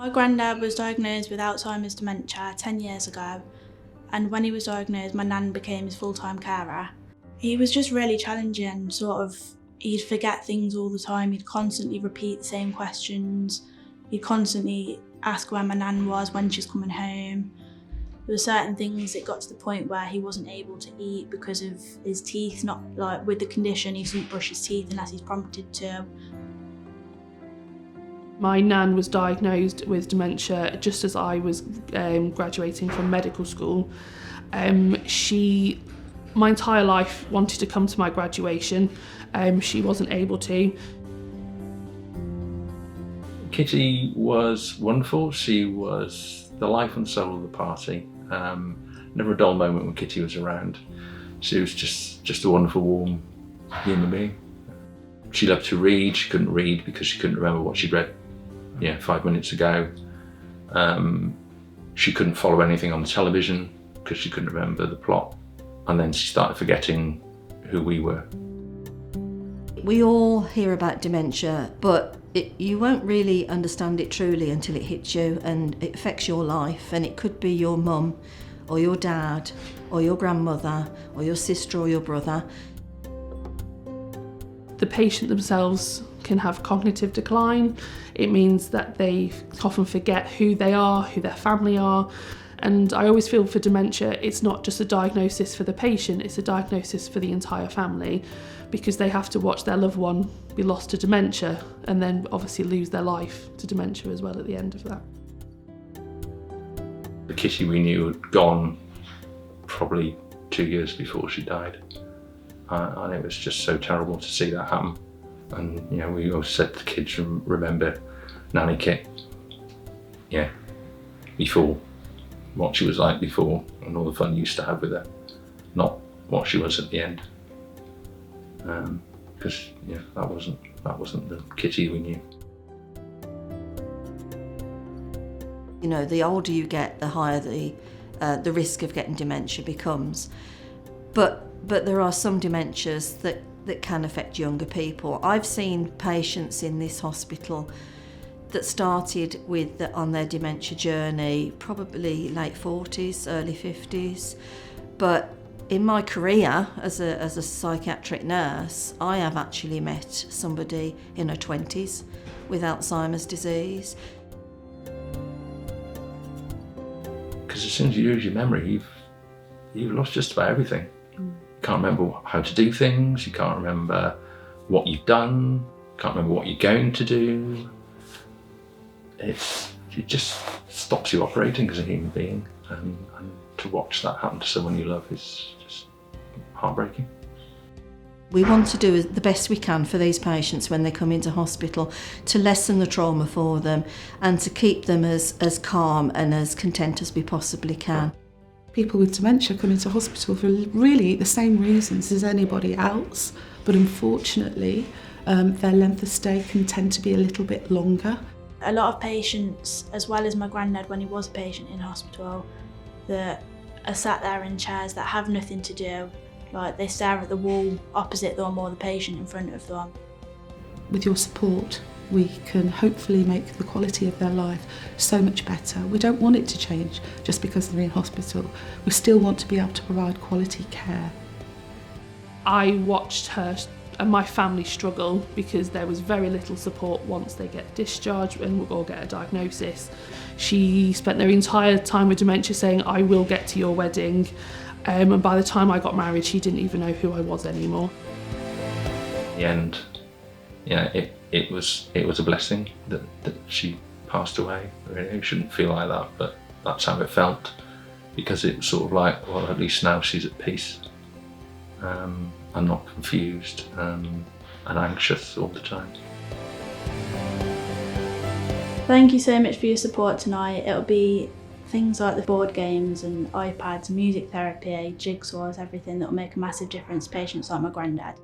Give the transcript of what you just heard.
My granddad was diagnosed with Alzheimer's dementia 10 years ago, and when he was diagnosed, my nan became his full-time carer. He was just really challenging, he'd forget things all the time, he'd constantly repeat the same questions, he'd constantly ask where my nan was, when she was coming home. There were certain things that got to the point where he wasn't able to eat because of his teeth, not like with the condition, he doesn't brush his teeth unless he's prompted to. My nan was diagnosed with dementia just as I was graduating from medical school. She, my entire life, wanted to come to my graduation. She wasn't able to. Kitty was wonderful. She was the life and soul of the party. Never a dull moment when Kitty was around. She was just a wonderful, warm human being. She loved to read. She couldn't read because she couldn't remember what she'd read 5 minutes ago. She couldn't follow anything on the television because she couldn't remember the plot. And then she started forgetting who we were. We all hear about dementia, but you won't really understand it truly until it hits you and it affects your life. And it could be your mum or your dad or your grandmother or your sister or your brother. The patient themselves can have cognitive decline. It means that they often forget who they are, who their family are. And I always feel for dementia, it's not just a diagnosis for the patient, it's a diagnosis for the entire family, because they have to watch their loved one be lost to dementia and then obviously lose their life to dementia as well at the end of that. The Kitty we knew had gone probably 2 years before she died. And it was just so terrible to see that happen. And we always said to kids, remember Nanny Kit, before, what she was like before and all the fun you used to have with her, not what she was at the end. Because that wasn't the Kitty we knew. The older you get, the higher the risk of getting dementia becomes. But there are some dementias that can affect younger people. I've seen patients in this hospital that started on their dementia journey probably late 40s, early 50s. But in my career as a psychiatric nurse, I have actually met somebody in her 20s with Alzheimer's disease. Because as soon as you lose your memory, you've lost just about everything. You can't remember how to do things, you can't remember what you've done, you can't remember what you're going to do. It just stops you operating as a human being, and to watch that happen to someone you love is just heartbreaking. We want to do the best we can for these patients when they come into hospital to lessen the trauma for them and to keep them as calm and as content as we possibly can. People with dementia come into hospital for really the same reasons as anybody else, but unfortunately their length of stay can tend to be a little bit longer. A lot of patients, as well as my granddad when he was a patient in hospital, that are sat there in chairs that have nothing to do, like they stare at the wall opposite them or the patient in front of them. With your support, we can hopefully make the quality of their life so much better. We don't want it to change just because they're in hospital. We still want to be able to provide quality care. I watched her and my family struggle because there was very little support once they get discharged or get a diagnosis. She spent their entire time with dementia saying, "I will get to your wedding." And by the time I got married, she didn't even know who I was anymore. In the end, it was a blessing that she passed away. Really, it shouldn't feel like that, but that's how it felt, because it was sort of like, well, at least now she's at peace and not confused and anxious all the time. Thank you so much for your support tonight. It'll be things like the board games and iPads, music therapy, jigsaws, everything that will make a massive difference to patients like my granddad.